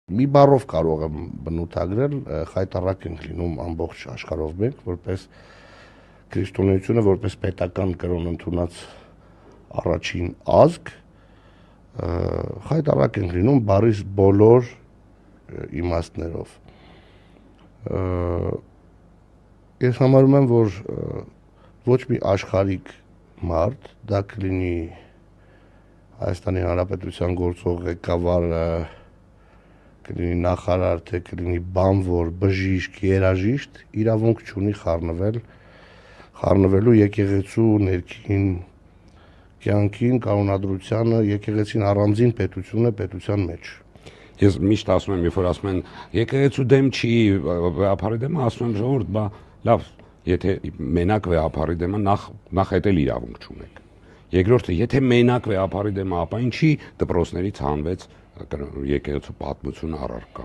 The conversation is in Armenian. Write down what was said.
Մի բառով կարող եմ բնութագրել, խայտառակ ենք լինում ամբողջ աշխարհով մենք, որպես քրիստոնեությունը, որպես պետական կրոն ընդունած առաջին ազգ, խայտառակ ենք լինում բառիս բոլոր իմաստներով։ Ես համարում եմ, որ ոչ մի աշխարհիկ մարդ, դա կլինի Հայաստանի Հանրապետության գործող ղեկավարը, կլինի նախարար, թե կլինի բանվոր, բժիշկ, երաժիշտ, իրավունք չունի խառնվելու եկեղեցու ներքին կյանքին, կանոնադրությանը, եկեղեցին առանձին պետություն է պետության մեջ։ Ես միշտ ասում եմ, երբ որ ասում են եկեղեցու դեմ չի, վեհապարի դեմ, ասում եմ ժողովուրդ, բա լավ, եթե մենակ վեհապարի դեմը նախ էդ էլ իրավունք չունեք։ Երկրորդը, եթե մենակ վեհապարի դեմը, ապա ինչի դպրոցներից հանվեց եկեղեցու պատմությունը առարկա։